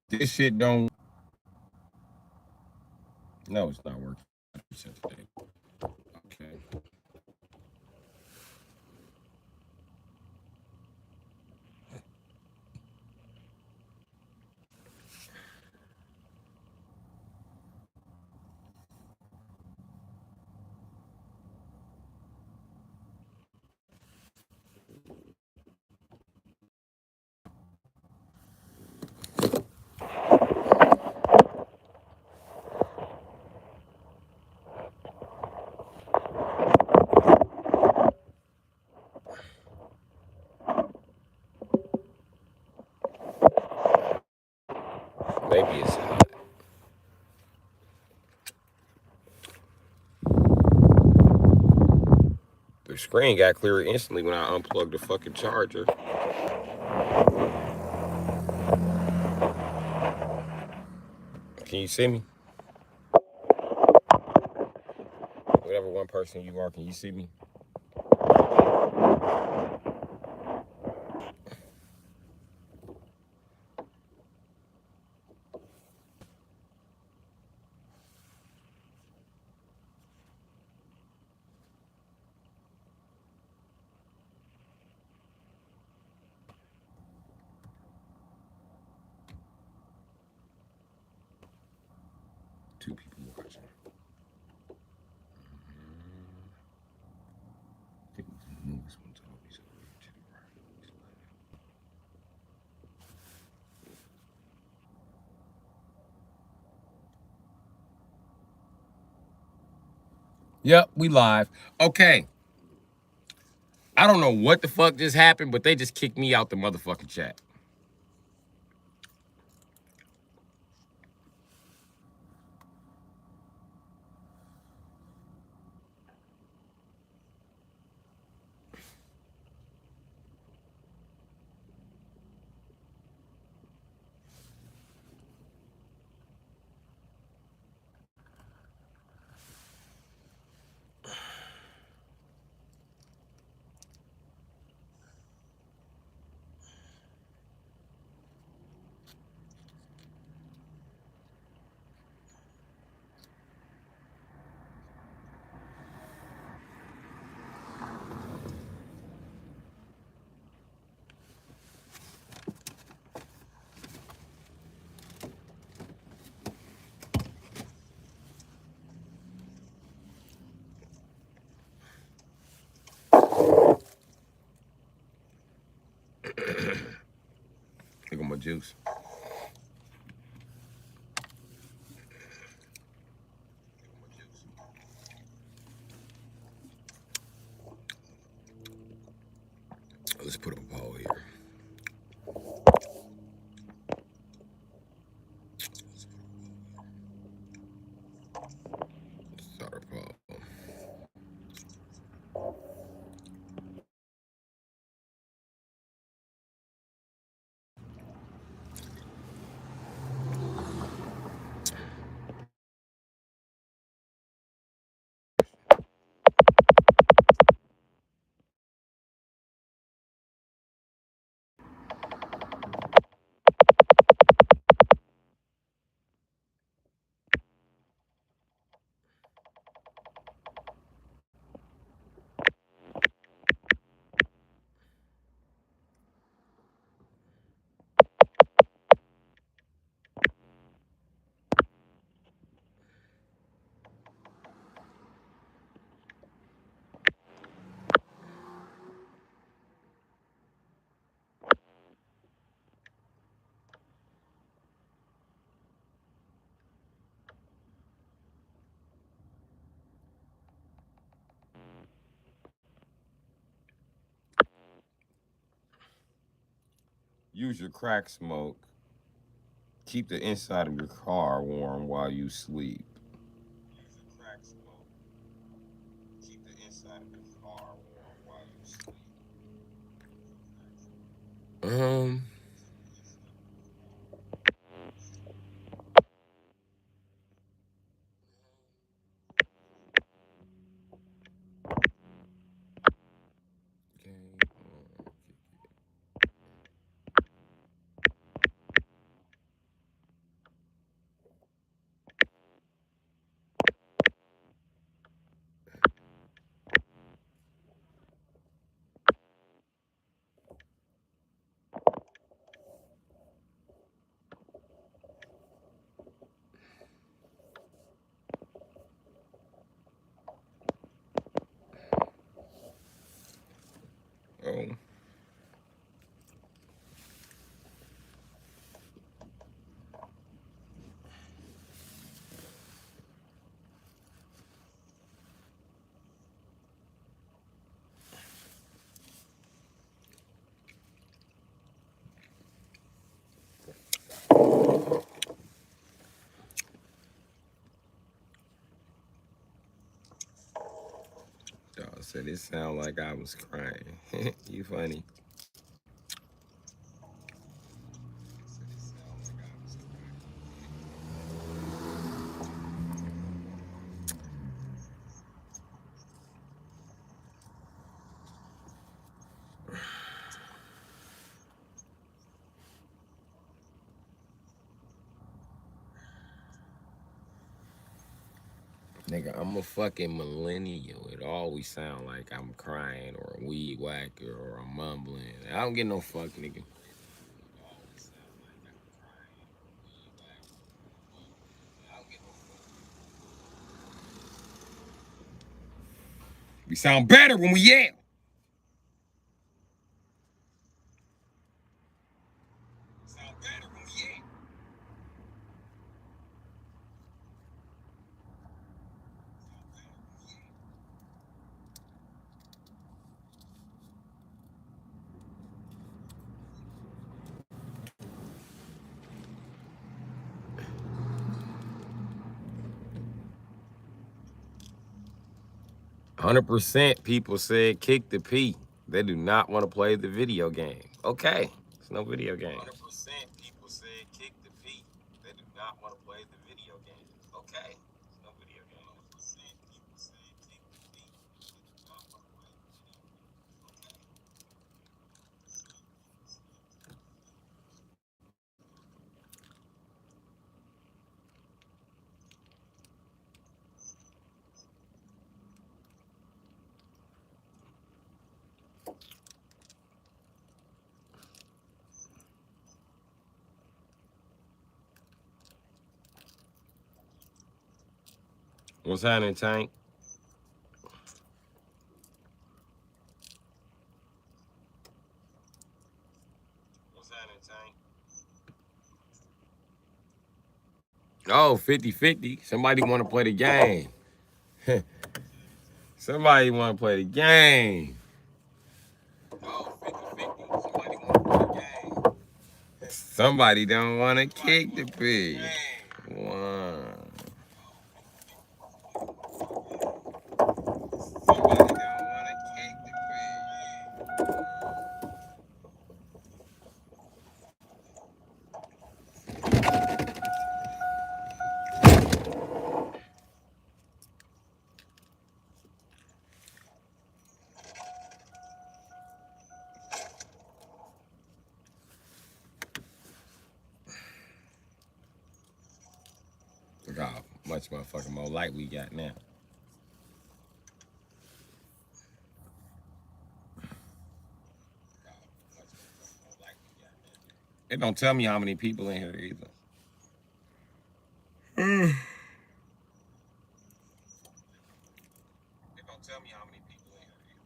This shit don't. No, it's not working. Today. Okay. Maybe it's hot. The screen got clearer instantly when I unplugged the fucking charger. Can you see me? Whatever one person you are, can you see me? Two people watching. I think we can move this one to always over to the right. Yep, we live. Okay. I don't know what the fuck just happened, but they just kicked me out the motherfucking chat. Look at my juice. Let's put a ball here. Start a ball. Use your crack smoke. Keep the inside of your car warm while you sleep. Use your crack smoke. Keep the inside of your car warm while you sleep. Um, okay. said it sounded like I was crying. You funny. Nigga, I'm a fucking millennial. It always sound like I'm crying or a weed whacker or I'm mumbling. I don't get no fuck, nigga. We sound better when we yell. 100% people said kick the P. They do not want to play the video game. Okay, it's no video game. 100% people said kick the P. They do not want to play the video game. Okay, it's no video game. 100% people said kick the P. They do not want to play the video game. 100%. What's happening, Tank? What's happening, Tank? Oh, 50-50. Somebody want to play the game. Somebody want to play the game. Oh, 50-50. Somebody want to play the game. Somebody don't want to kick the pig. One. Somebody don't want to kick the pig. Look how much motherfucking more light we got now. It don't tell me how many people in here either. It don't tell me how many people in here either.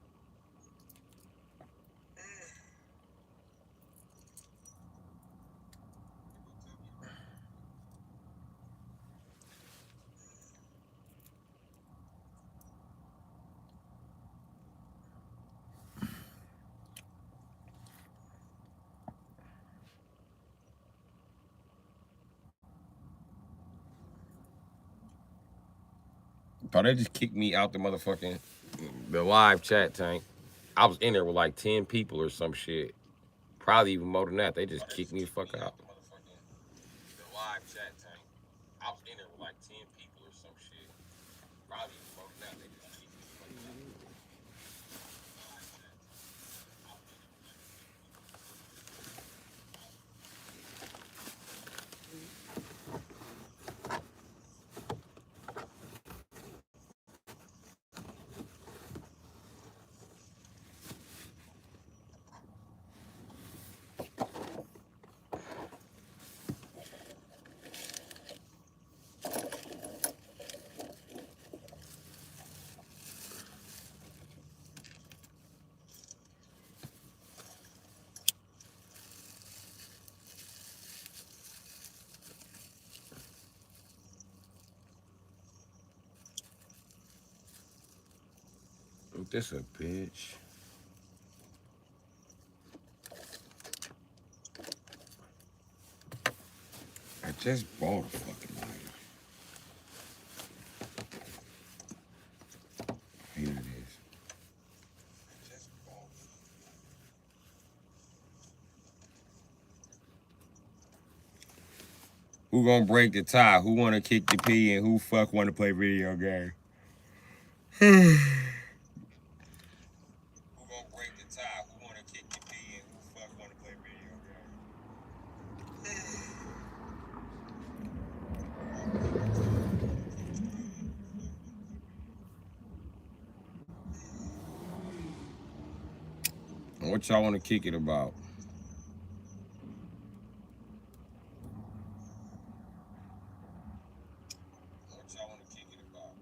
Bro, they just kicked me out the motherfucking the live chat, Tank. I was in there with like 10 people or some shit. Probably even more than that. They just kicked me the fuck out. The live chat, Tank. I was in there with like 10 people or some shit. Probably even more than that. They just kicked me the fuck out. Ain't this a bitch? I just bought a fucking lighter. Here it is. Who gonna break the tie? Who wanna kick the P and who fuck wanna play video game? Who gonna break the tie? Who wanna kick the P and who fuck wanna play video game? What y'all wanna kick it about? What y'all wanna kick it about?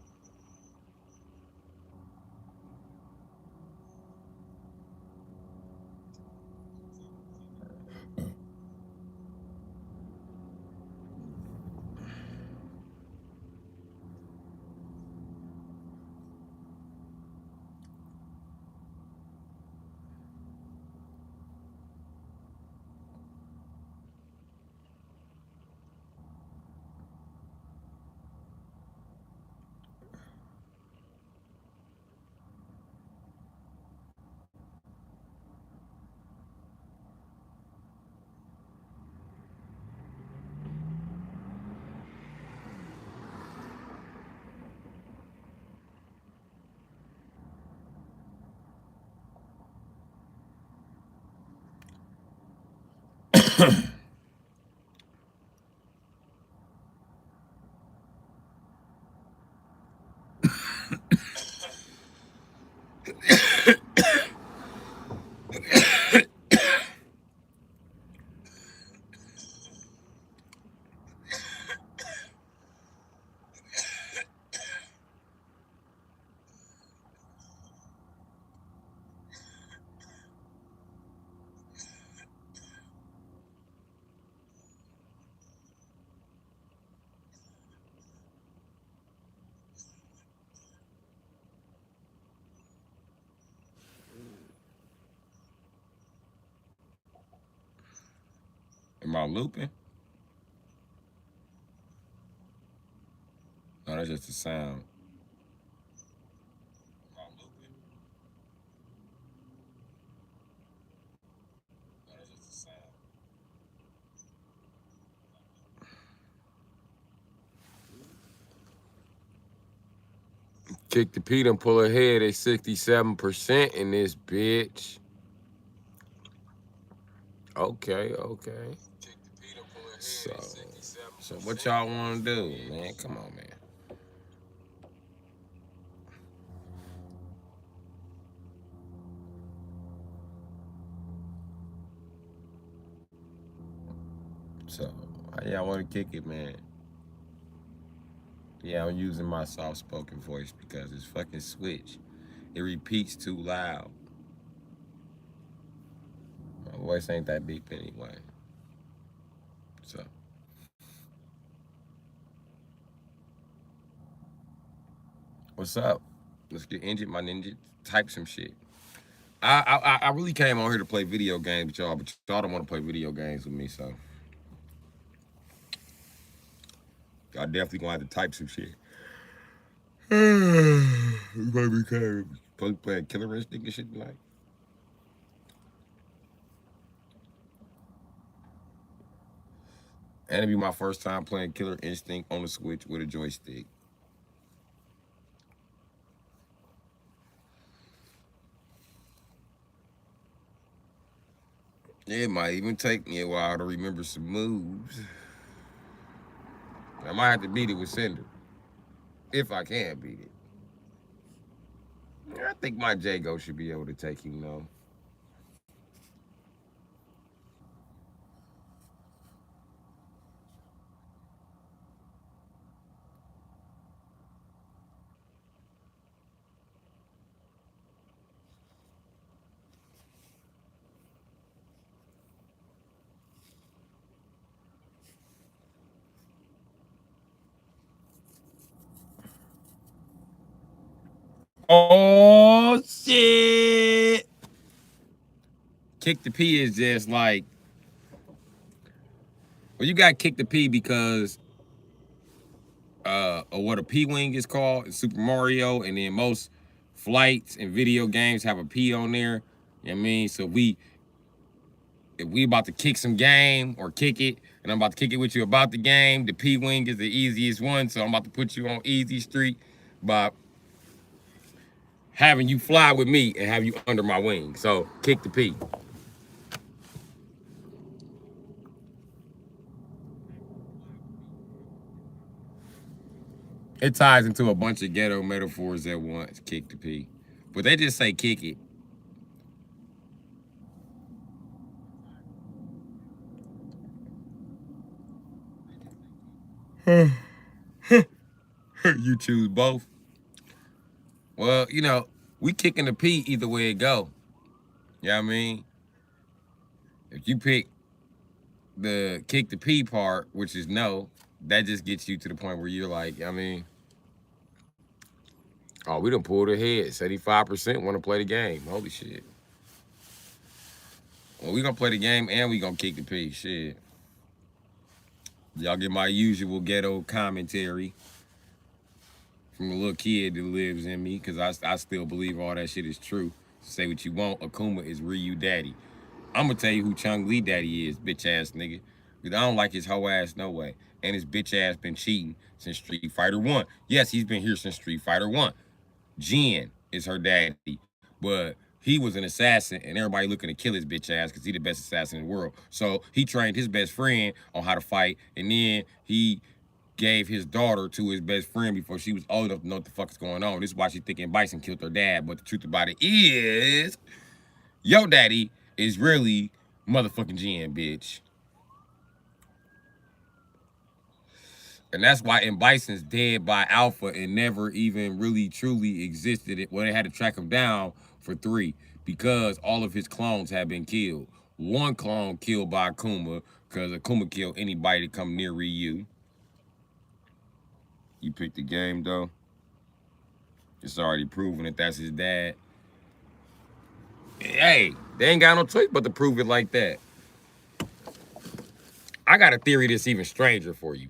Am I looping? No, that's just the sound. Am I looping? No, that's just the sound. Kick the P and pull ahead at 67% in this bitch. Okay. So what y'all want to do, man? Come on, man. So how y'all want to kick it, man? Yeah, I'm using my soft-spoken voice because it's fucking switch. It repeats too loud. My voice ain't that deep anyway. So. What's up? Let's get injured, my ninja. Type some shit. I really came on here to play video games with y'all, but y'all don't want to play video games with me, so y'all definitely gonna have to type some shit. You might be kind of playing Killer Instinct and shit tonight. And it'll be my first time playing Killer Instinct on the Switch with a joystick. It might even take me a while to remember some moves. I might have to beat it with Cinder. If I can beat it. I think my Jago should be able to take him, though. Oh, shit. Kick the P is just like, well, you got kick the P because of what a P-Wing is called in Super Mario, and then most flights and video games have a P on there. You know what I mean? So if we about to kick some game or kick it, and I'm about to kick it with you about the game. The P wing is the easiest one, so I'm about to put you on easy street by having you fly with me and have you under my wing. So kick the P. It ties into a bunch of ghetto metaphors at once. Kick the P, but they just say kick it. You choose both. Well, we kicking the P either way it go. You know what I mean? If you pick the kick the P part, which is no, that just gets you to the point where you're like, oh, we done pulled ahead. 75% want to play the game. Holy shit. Well, we gonna play the game and we gonna kick the P. Shit. Y'all get my usual ghetto commentary from a little kid that lives in me, because I still believe all that shit is true. Say what you want, Akuma is Ryu daddy. I'm gonna tell you who Chung Lee daddy is, bitch ass nigga. Because I don't like his hoe ass no way. And his bitch ass been cheating since Street Fighter 1. Yes, he's been here since Street Fighter 1. Jin is her daddy. But he was an assassin and everybody looking to kill his bitch ass because he the best assassin in the world. So he trained his best friend on how to fight, and then he gave his daughter to his best friend before she was old enough to know what the fuck is going on. This is why she thinking Bison killed her dad. But the truth about it is, your daddy is really motherfucking Jin, bitch. And that's why in Bison's dead by Alpha and never even really truly existed. Well, they had to track him down for 3 because all of his clones had been killed. One clone killed by Akuma because Akuma killed anybody to come near Ryu. You picked the game though. It's already proven that that's his dad. Hey, they ain't got no choice but to prove it like that. I got a theory that's even stranger for you.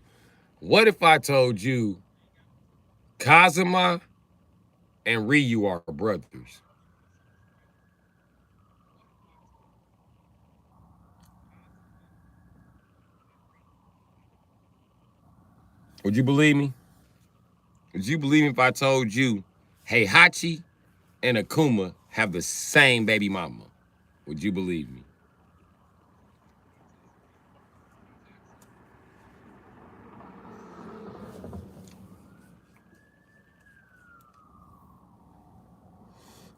What if I told you Kazuma and Ryu are brothers? Would you believe me? Would you believe me if I told you Heihachi and Akuma have the same baby mama? Would you believe me?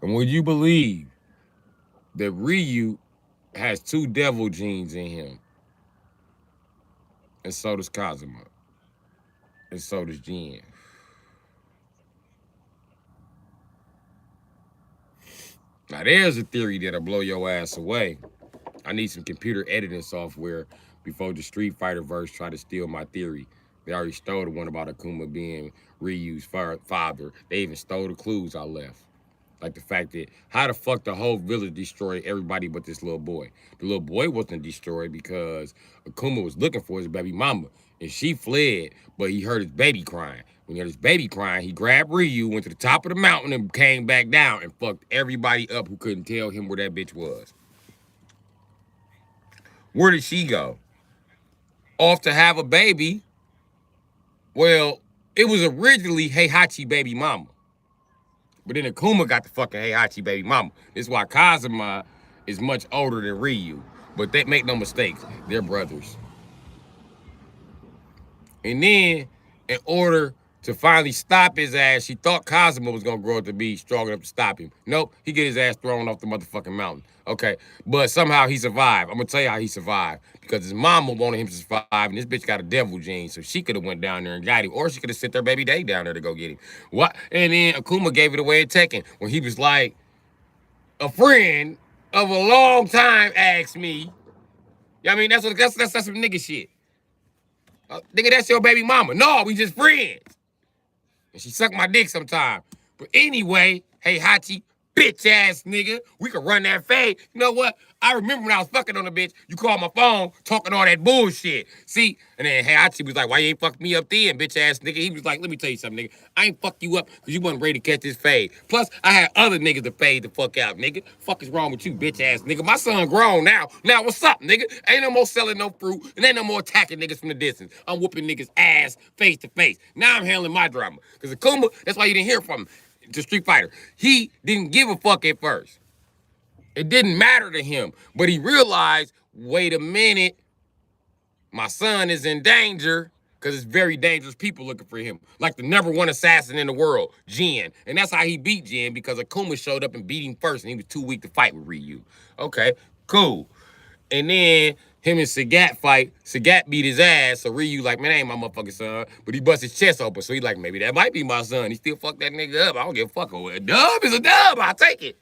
And would you believe that Ryu has 2 devil genes in him? And so does Kazuma. And so does Jin. Now there's a theory that'll blow your ass away. I need some computer editing software before the Street Fighter verse try to steal my theory. They already stole the one about Akuma being Ryu's father. They even stole the clues I left. Like the fact that how the fuck the whole village destroyed everybody but this little boy. The little boy wasn't destroyed because Akuma was looking for his baby mama. And she fled, but he heard his baby crying. When he heard his baby crying, he grabbed Ryu, went to the top of the mountain, and came back down and fucked everybody up who couldn't tell him where that bitch was. Where did she go? Off to have a baby. Well, it was originally Heihachi baby mama. But then Akuma got the fucking Heihachi baby mama. This is why Kazuma is much older than Ryu. But they make no mistakes, they're brothers. And then, in order to finally stop his ass, she thought Kazuma was gonna grow up to be strong enough to stop him. Nope, he get his ass thrown off the motherfucking mountain. Okay, but somehow he survived. I'm gonna tell you how he survived. Because his mama wanted him to survive, and this bitch got a devil gene, so she could have went down there and got him, or she could have sent their baby daddy down there to go get him. What? And then Akuma gave it away at Tekken when he was like, a friend of a long time asked me. I mean, that's some nigga shit. Nigga, that's your baby mama. No, we just friends. And she sucked my dick sometime. But anyway, Heihachi, bitch ass nigga, we can run that fade. You know what? I remember when I was fucking on the bitch, you called my phone talking all that bullshit. See? And then Hayachi was like, why you ain't fuck me up then, bitch ass nigga? He was like, let me tell you something, nigga. I ain't fuck you up because you wasn't ready to catch this fade. Plus, I had other niggas to fade the fuck out, nigga. Fuck is wrong with you, bitch ass nigga? My son grown now. Now what's up, nigga? Ain't no more selling no fruit and ain't no more attacking niggas from the distance. I'm whooping niggas ass face to face. Now I'm handling my drama. Because Akuma, that's why you didn't hear from him. To Street Fighter. He didn't give a fuck at first. It didn't matter to him. But he realized, wait a minute, my son is in danger because it's very dangerous people looking for him. Like the #1 assassin in the world, Jin. And that's how he beat Jin because Akuma showed up and beat him first and he was too weak to fight with Ryu. Okay, cool. And then him and Sagat fight. Sagat beat his ass. So Ryu like, man, that ain't my motherfucking son. But he bust his chest open. So he like, maybe that might be my son. He still fucked that nigga up. I don't give a fuck. A dub is a dub. I'll take it.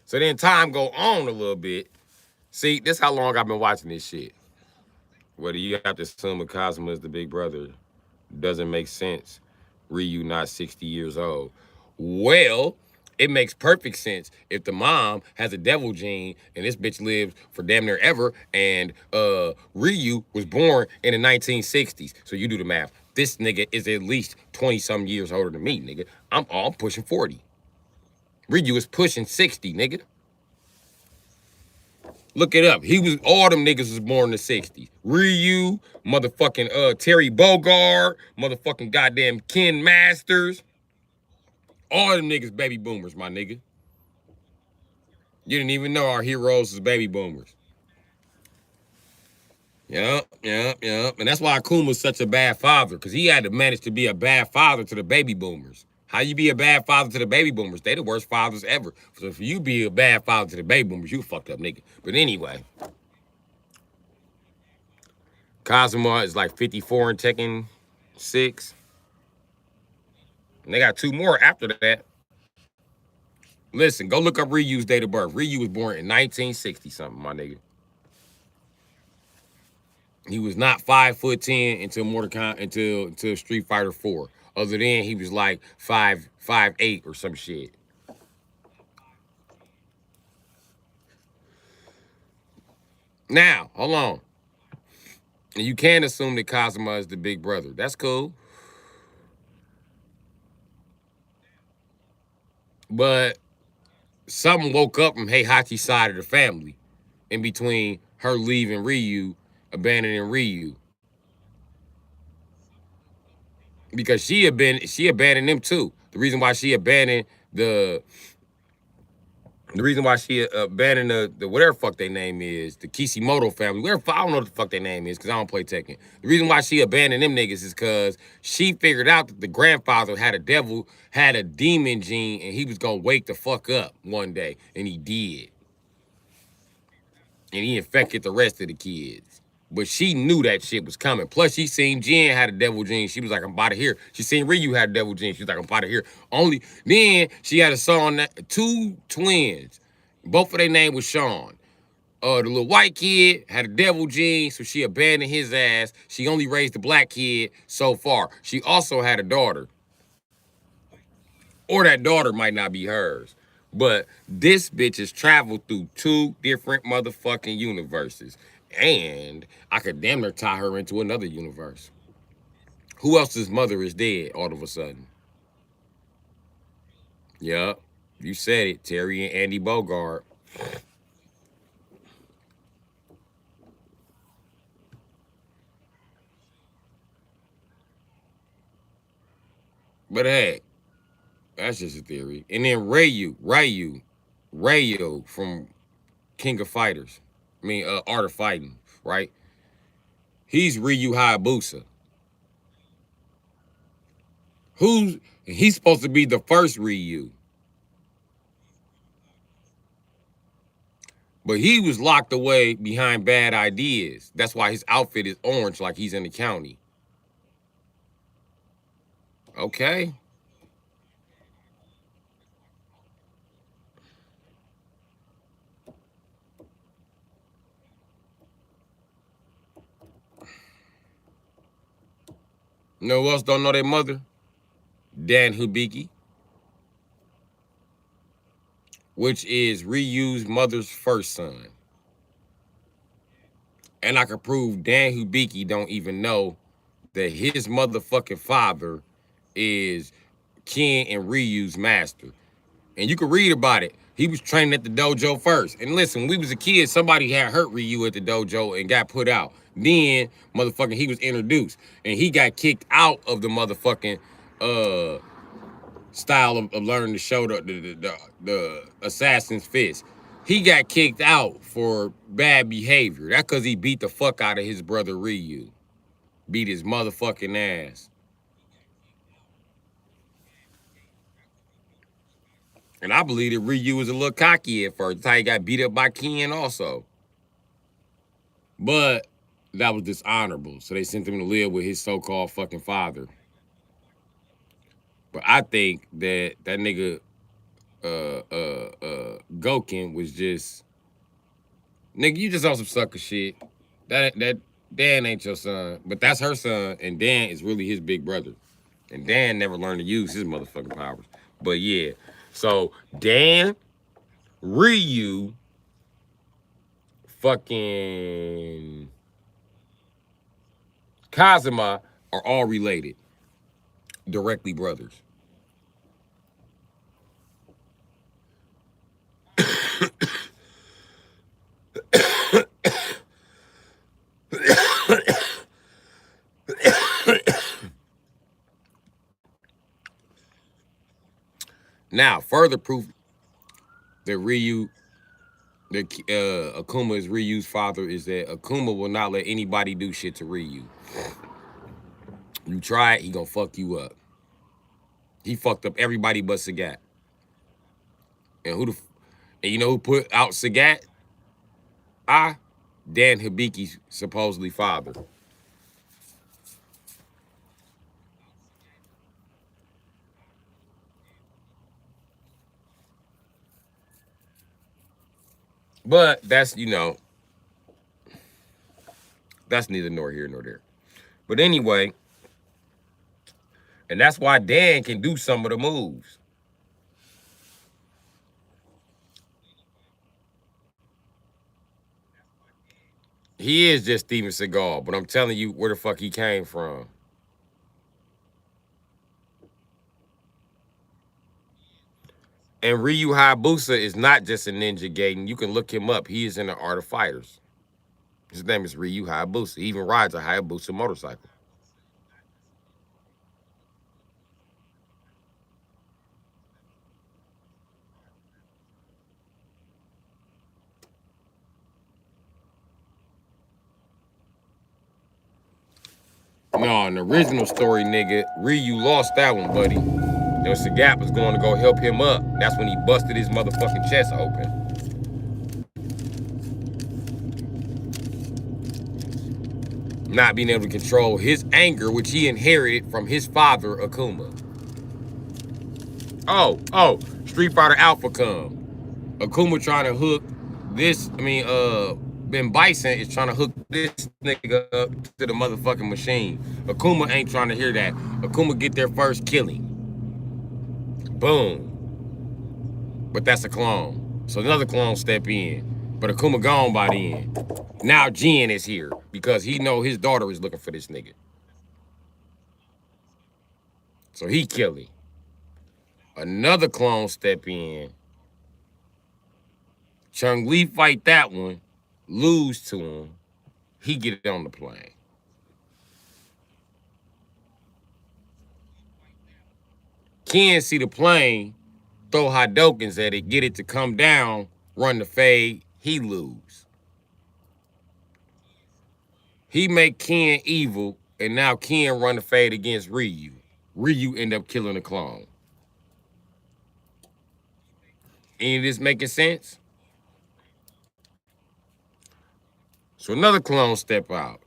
So then time go on a little bit. See, this how long I've been watching this shit. Whether you have to assume Kazuma is the big brother doesn't make sense. Ryu not 60 years old. Well, it makes perfect sense if the mom has a devil gene and this bitch lives for damn near ever and Ryu was born in the 1960s. So you do the math. This nigga is at least 20-some years older than me, nigga. I'm pushing 40. Ryu is pushing 60, nigga. Look it up. All them niggas was born in the 60s. Ryu, motherfucking Terry Bogard, motherfucking goddamn Ken Masters. All them niggas baby boomers, my nigga. You didn't even know our heroes was baby boomers. Yep. And that's why Akuma's such a bad father, because he had to manage to be a bad father to the baby boomers. How you be a bad father to the baby boomers? They the worst fathers ever. So if you be a bad father to the baby boomers, you fucked up nigga. But anyway. Kazuma is like 54 and Tekken 6. And they got 2 more after that. Listen, go look up Ryu's date of birth. Ryu was born in 1960 something, my nigga. He was not 5'10" until Street Fighter 4. Other than he was like 5'8" or some shit. Now, hold on. And you can assume that Kazuma is the big brother. That's cool. But something woke up from Heihachi's side of the family in between her leaving Ryu, abandoning Ryu. Because she abandoned him too. The reason why she abandoned the whatever fuck their name is, the Kishimoto family, I don't know what the fuck their name is because I don't play Tekken. The reason why she abandoned them niggas is because she figured out that the grandfather had a demon gene and he was gonna wake the fuck up one day, and he did. And he infected the rest of the kids. But she knew that shit was coming. Plus, she seen Jin had a devil gene. She was like, I'm about to hear. She seen Ryu had a devil gene. She was like, I'm about to hear. Only then she had a son, 2 twins. Both of their name was Sean. The little white kid had a devil gene, so she abandoned his ass. She only raised the black kid so far. She also had a daughter. Or that daughter might not be hers. But this bitch has traveled through 2 different motherfucking universes. And I could damn near tie her into another universe. Who else's mother is dead all of a sudden? Yup. You said it. Terry and Andy Bogard. But hey, that's just a theory. And then Ryu from King of Fighters. Art of Fighting, right? He's Ryu Hayabusa. He's supposed to be the first Ryu. But he was locked away behind bad ideas. That's why his outfit is orange like he's in the county. Okay. You know who else don't know their mother? Dan Hibiki. which is Ryu's mother's first son. And I can prove Dan Hibiki don't even know that his motherfucking father is Ken and Ryu's master. And you can read about it. He was training at the dojo first. And listen, when we was a kid, somebody had hurt Ryu at the dojo and got put out. Then, motherfucking, he was introduced. And he got kicked out of the motherfucking style of learning to show the assassin's fist. He got kicked out for bad behavior. That's because he beat the fuck out of his brother Ryu. Beat his motherfucking ass. And I believe that Ryu was a little cocky at first. That's how he got beat up by Ken also. But that was dishonorable. So they sent him to live with his so-called fucking father. But I think that that nigga Goken was just, nigga, you just on some sucker shit. That Dan ain't your son, but that's her son, and Dan is really his big brother. And Dan never learned to use his motherfucking powers. But yeah, so Dan, Ryu, fucking Kazuma are all related, directly brothers. Now, further proof that Akuma is Ryu's father is that Akuma will not let anybody do shit to Ryu. You try it, he gonna fuck you up. He fucked up everybody but Sagat. And you know who put out Sagat? Dan Hibiki's supposedly father. But that's, that's neither nor here nor there. But anyway, and that's why Dan can do some of the moves. He is just Steven Seagal, but I'm telling you where the fuck he came from. And Ryu Hayabusa is not just a ninja Gaiden. You can look him up. He is in the Art of Fighters. His name is Ryu Hayabusa. He even rides a Hayabusa motorcycle. No, in the original story, nigga, Ryu lost that one, buddy. Then Sagat was going to go help him up. That's when he busted his motherfucking chest open. Not being able to control his anger, which he inherited from his father, Akuma. Street Fighter Alpha come. Akuma trying to hook Ben Bison is trying to hook this nigga up to the motherfucking machine. Akuma ain't trying to hear that. Akuma get their first killing. Boom. But that's a clone. So another clone step in. But Akuma gone by then. Now Jin is here because he know his daughter is looking for this nigga. So he kill him. Another clone step in. Chung Li fight that one, lose to him. He get on the plane. Ken see the plane, throw Hadokens at it, get it to come down, run the fade, he lose. He make Ken evil, and now Ken run the fade against Ryu. Ryu end up killing the clone. Any of this making sense? So another clone step out.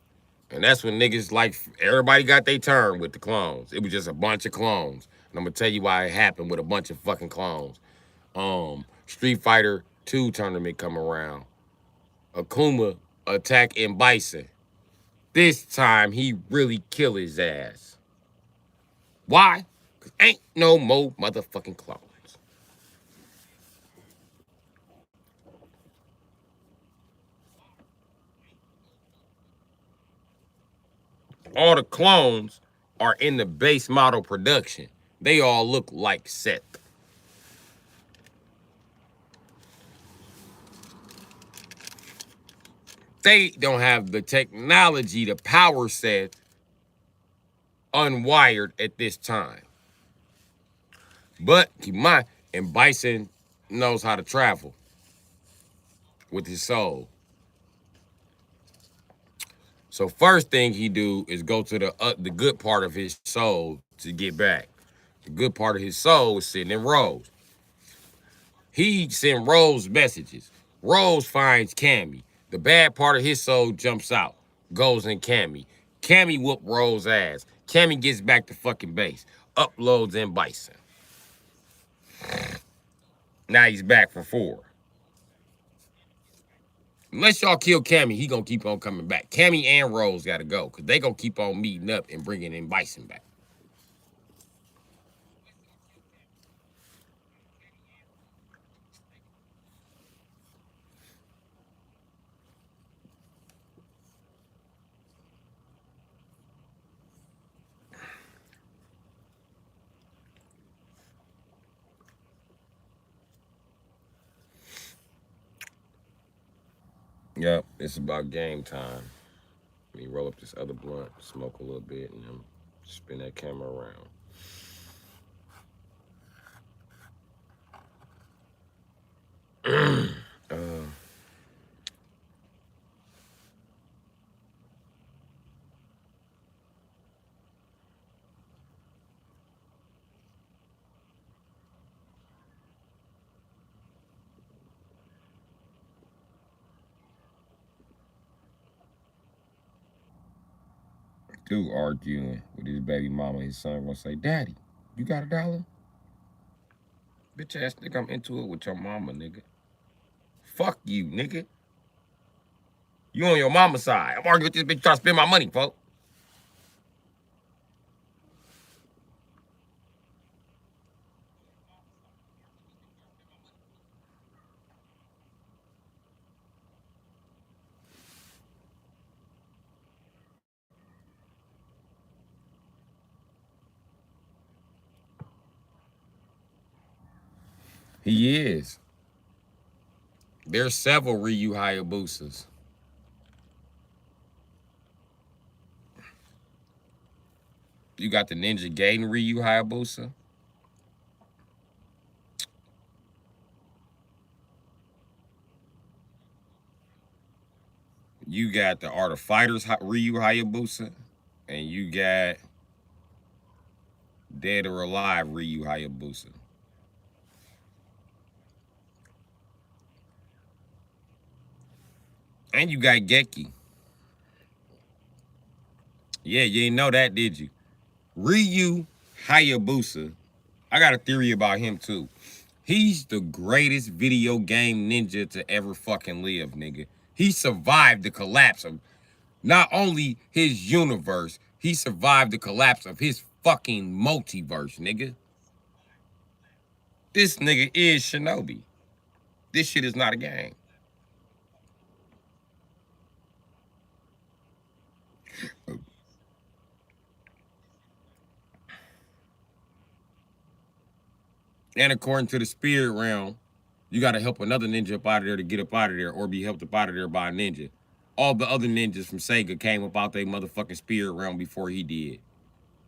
And that's when niggas like, everybody got their turn with the clones. It was just a bunch of clones. And I'm gonna tell you why it happened with a bunch of fucking clones. Street Fighter 2 tournament come around. Akuma attack M. Bison. This time he really kill his ass. Why? Cause ain't no more motherfucking clones. All the clones are in the base model production. They all look like Seth. They don't have the technology, the power set unwired at this time. But keep in mind, and Bison knows how to travel with his soul. So first thing he do is go to the good part of his soul to get back. The good part of his soul is sitting in Rose. He sent Rose messages. Rose finds Cammy. The bad part of his soul jumps out, goes in Cammy. Cammy whoop Rose ass. Cammy gets back to fucking base. Uploads in Bison. Now he's back for 4. Unless y'all kill Cammy, he gonna keep on coming back. Cammy and Rose gotta go, because they gonna keep on meeting up and bringing in Bison back. Yep, it's about game time. Let me roll up this other blunt, smoke a little bit, and then spin that camera around. uh, Dude arguing with his baby mama. His son gonna say, "Daddy, you got $1?" Bitch ass nigga, I'm into it with your mama, nigga. Fuck you, nigga. You on your mama's side. I'm arguing with this bitch trying to spend my money, folks. He is. There's several Ryu Hayabusas. You got the Ninja Gaiden Ryu Hayabusa. You got the Art of Fighters Ryu Hayabusa. And you got Dead or Alive Ryu Hayabusa. And you got Geki. Yeah, you didn't know that, did you? Ryu Hayabusa. I got a theory about him too. He's the greatest video game ninja to ever fucking live, nigga. He survived the collapse of not only his universe, he survived the collapse of his fucking multiverse, nigga. This nigga is Shinobi. This shit is not a game. And according to the spirit realm, you got to help another ninja up out of there to get up out of there, or be helped up out of there by a ninja. All the other ninjas from Sega came up out their motherfucking spirit realm before he did.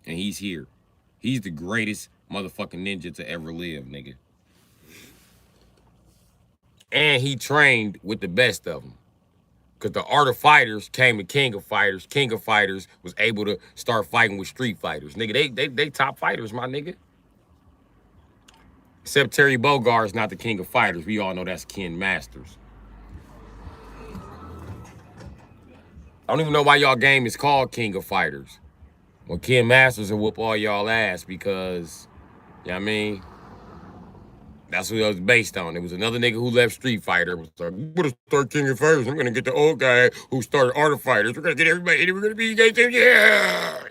And he's here. He's the greatest motherfucking ninja to ever live, nigga. And he trained with the best of them. Because the Art of Fighters came to King of Fighters. King of Fighters was able to start fighting with Street Fighters. Nigga, they top fighters, my nigga. Except Terry Bogard's not the King of Fighters. We all know that's Ken Masters. I don't even know why y'all game is called King of Fighters. Well, Ken Masters will whoop all y'all ass because, you know what I mean? That's what it was based on. It was another nigga who left Street Fighter. It was like, we're gonna start King of Fighters. I'm gonna get the old guy who started Art of Fighters. We're gonna get everybody. We're gonna be yeah.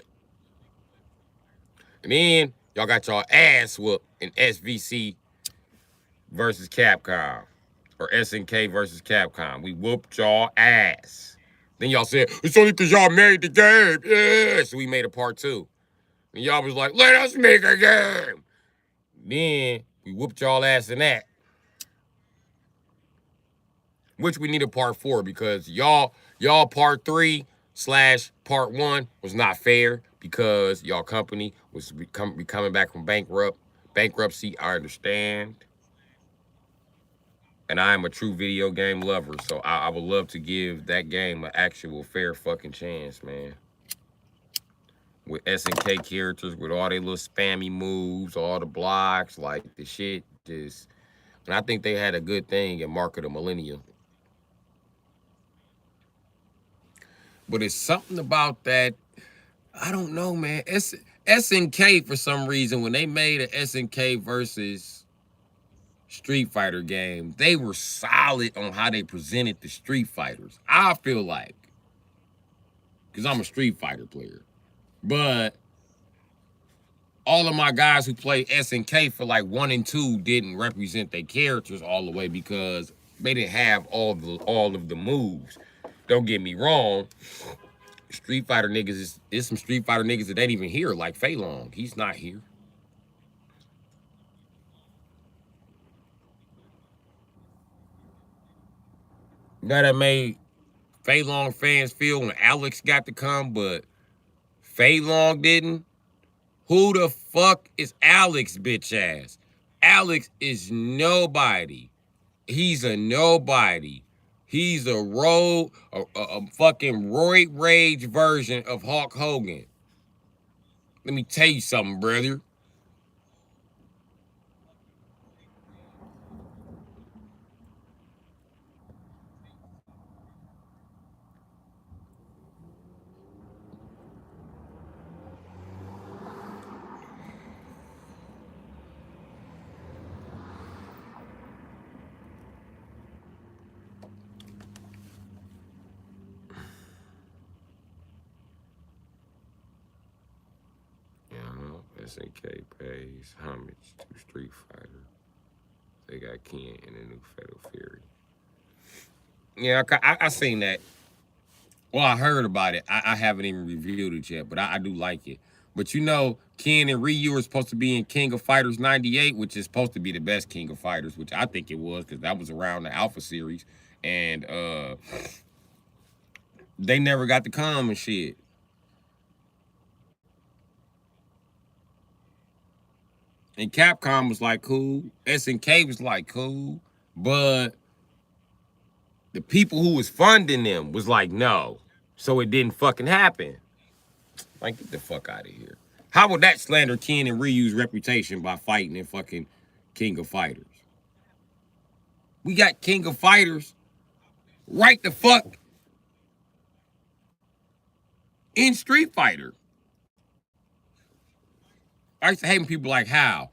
And then y'all got y'all ass whooped in SVC versus Capcom, or SNK versus Capcom. We whooped y'all ass. Then y'all said, it's only because y'all made the game. Yeah. So we made a part 2. And y'all was like, let us make a game. Then we whooped y'all ass in that. Which we need a part 4 because y'all part 3 / part 1 was not fair because y'all company was coming back from bankruptcy. I understand. And I am a true video game lover, so I would love to give that game an actual fair fucking chance, man. With SNK characters, with all their little spammy moves, all the blocks, like the shit just. And I think they had a good thing in Mark of the Millennium. But it's something about that. I don't know, man. SNK for some reason when they made an SNK versus Street Fighter game, they were solid on how they presented the Street Fighters. I feel like, because I'm a Street Fighter player, but all of my guys who play SNK for like 1 and 2 didn't represent their characters all the way because they didn't have all of the moves. Don't get me wrong. Street Fighter niggas is some Street Fighter niggas that ain't even here, like Fei Long. He's not here. That made Fei Long fans feel when Alex got to come, but Fei Long didn't. Who the fuck is Alex, bitch ass? Alex is nobody. He's a nobody. He's a fucking roid rage version of Hulk Hogan. Let me tell you something, brother. SNK pays homage to Street Fighter. They got Ken in the new Fatal Fury. Yeah, I seen that. Well, I heard about it. I haven't even reviewed it yet, but I do like it. But you know, Ken and Ryu are supposed to be in King of Fighters 98, which is supposed to be the best King of Fighters, which I think it was because that was around the Alpha series. And they never got to come and shit. And Capcom was like, cool. SNK was like, cool. But the people who was funding them was like, no. So it didn't fucking happen. Like, get the fuck out of here. How would that slander Ken and Ryu's reputation by fighting in fucking King of Fighters? We got King of Fighters right the fuck in Street Fighter. I used to hate when people like, how?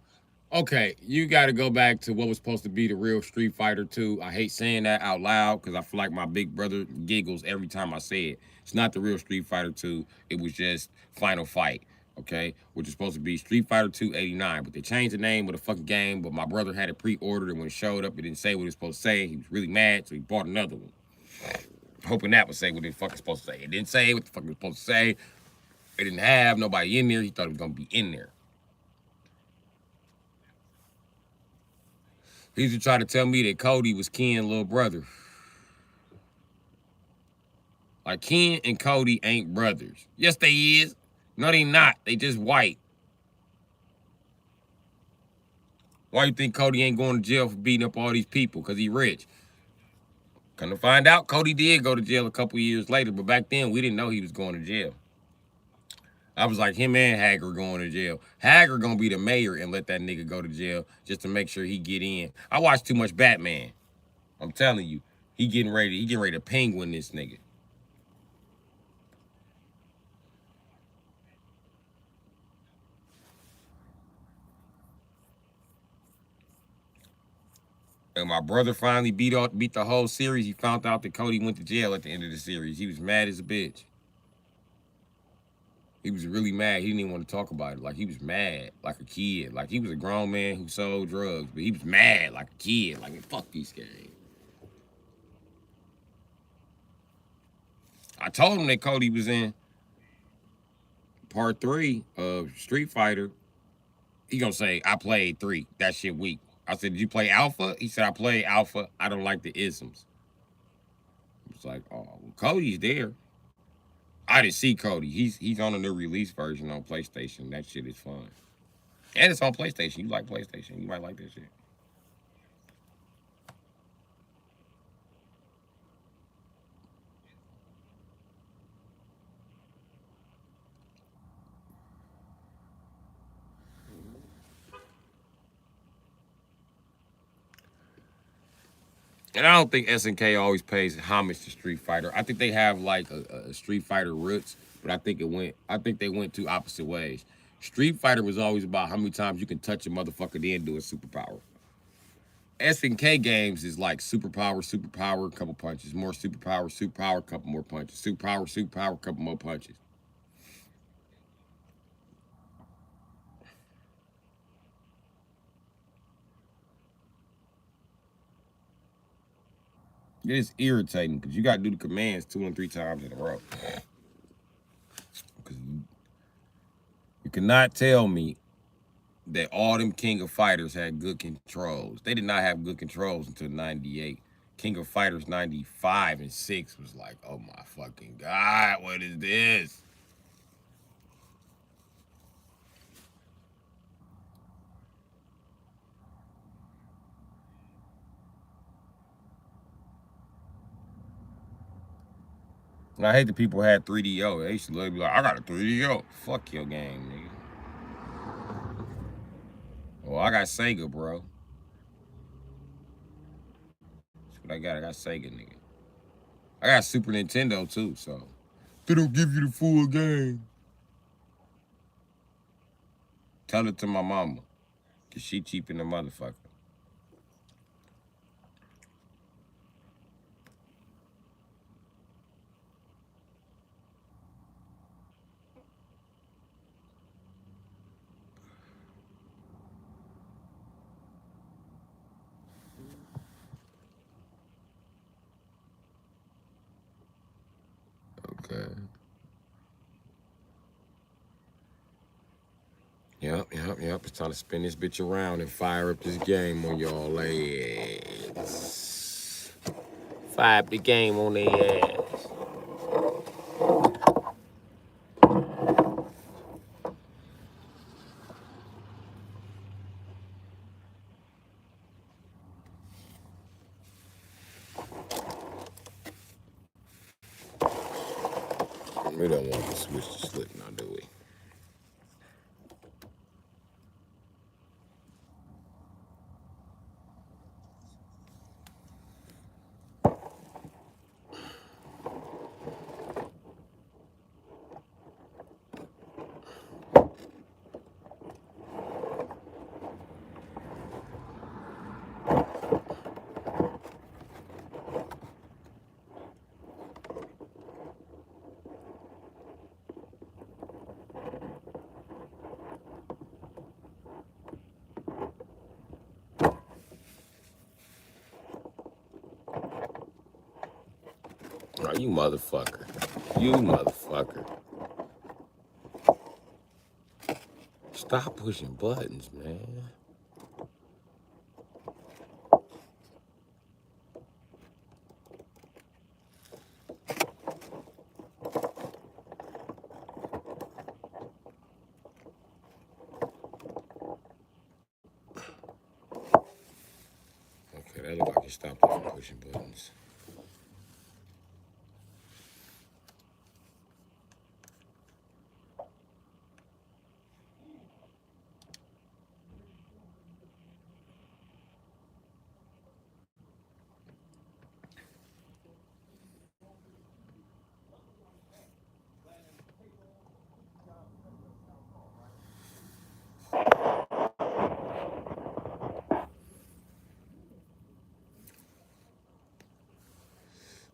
Okay, you got to go back to what was supposed to be the real Street Fighter 2. I hate saying that out loud because I feel like my big brother giggles every time I say it. It's not the real Street Fighter 2. It was just Final Fight, okay? Which is supposed to be Street Fighter 2 '89. But they changed the name of the fucking game, but my brother had it pre-ordered, and when it showed up, it didn't say what it was supposed to say. He was really mad, so he bought another one. Hoping that would say what it fucking supposed to say. It didn't say what the fuck it was supposed to say. It didn't have nobody in there. He thought it was going to be in there. He used to try to tell me that Cody was Ken's little brother. Like, Ken and Cody ain't brothers. Yes, they is. No, they not. They just white. Why you think Cody ain't going to jail for beating up all these people? Because he rich. Come to find out, Cody did go to jail a couple years later, but back then, we didn't know he was going to jail. I was like, him and Hager going to jail. Hager gonna be the mayor and let that nigga go to jail just to make sure he get in. I watch too much Batman. I'm telling you, he getting ready to penguin this nigga. And my brother finally beat the whole series. He found out that Cody went to jail at the end of the series. He was mad as a bitch. He was really mad. He didn't even want to talk about it. Like, he was mad like a kid. Like, he was a grown man who sold drugs, but he was mad like a kid. Like, fuck these guys. I told him that Cody was in part 3 of Street Fighter. He gonna say, I played 3. That shit weak. I said, did you play Alpha? He said, I played Alpha. I don't like the isms. It's like, oh, well, Cody's there. I didn't see Cody. He's on a new release version on PlayStation. That shit is fun. And it's on PlayStation. You like PlayStation. You might like that shit. And I don't think SNK always pays homage to Street Fighter. I think they have like a Street Fighter roots, but I think they went two opposite ways. Street Fighter was always about how many times you can touch a motherfucker then do a superpower. SNK games is like superpower, superpower, couple punches, more superpower, superpower, couple more punches, superpower, superpower, couple more punches. It's irritating because you got to do the commands 2 and 3 times in a row. Because you cannot tell me that all them King of Fighters had good controls. They did not have good controls until 98. King of Fighters 95 and 6 was like, oh my fucking God, what is this? And I hate that people had 3DO. They used to literally be like, I got a 3DO. Fuck your game, nigga. Well, I got Sega, bro. That's what I got. I got Sega, nigga. I got Super Nintendo too, so they don't give you the full game. Tell it to my mama, cause she cheap in the motherfucker. Okay. Yep. It's time to spin this bitch around and fire up this game on y'all ass. Fire up the game on their ass. We don't want to switch to slip now, do we? Oh, you motherfucker. You motherfucker. Stop pushing buttons, man. Okay, that look like you stopped us from pushing buttons.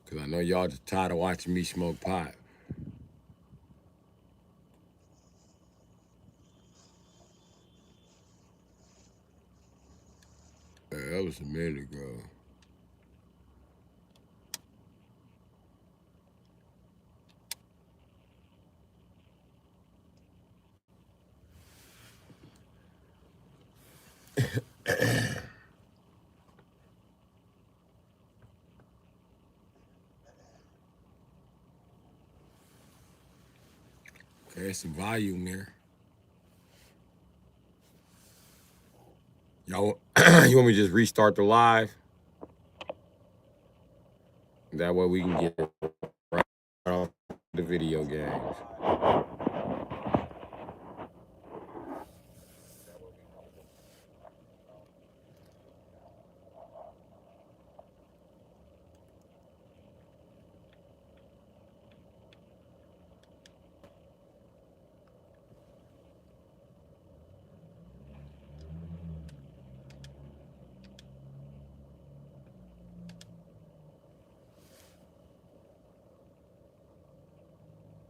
Cause I know y'all just tired of watching me smoke pot. That was a minute ago. There's some volume there. Y'all, you want me to just restart the live? That way we can get right off the video games.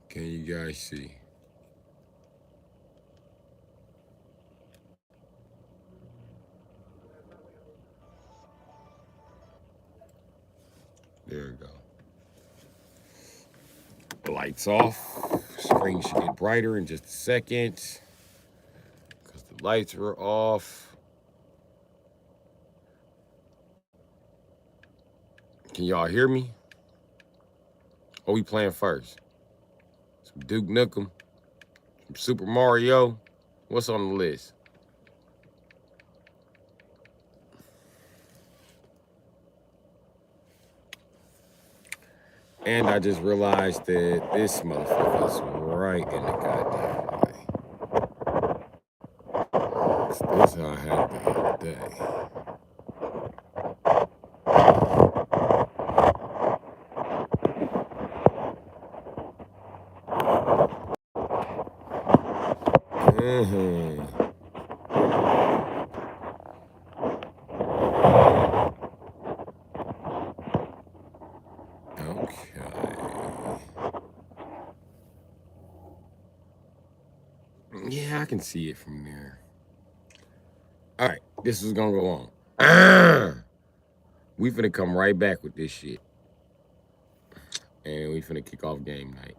Can you guys see? There we go. Lights off. Screen should get brighter in just a second because the lights are off. Can y'all hear me? What we playing first? Some Duke Nukem, some Super Mario. What's on the list? And I just realized that this motherfucker's right in the goddamn way. This is how I had it the other day. Yeah, I can see it from there. All right, this is gonna go on. We finna come right back with this shit. And we finna kick off game night.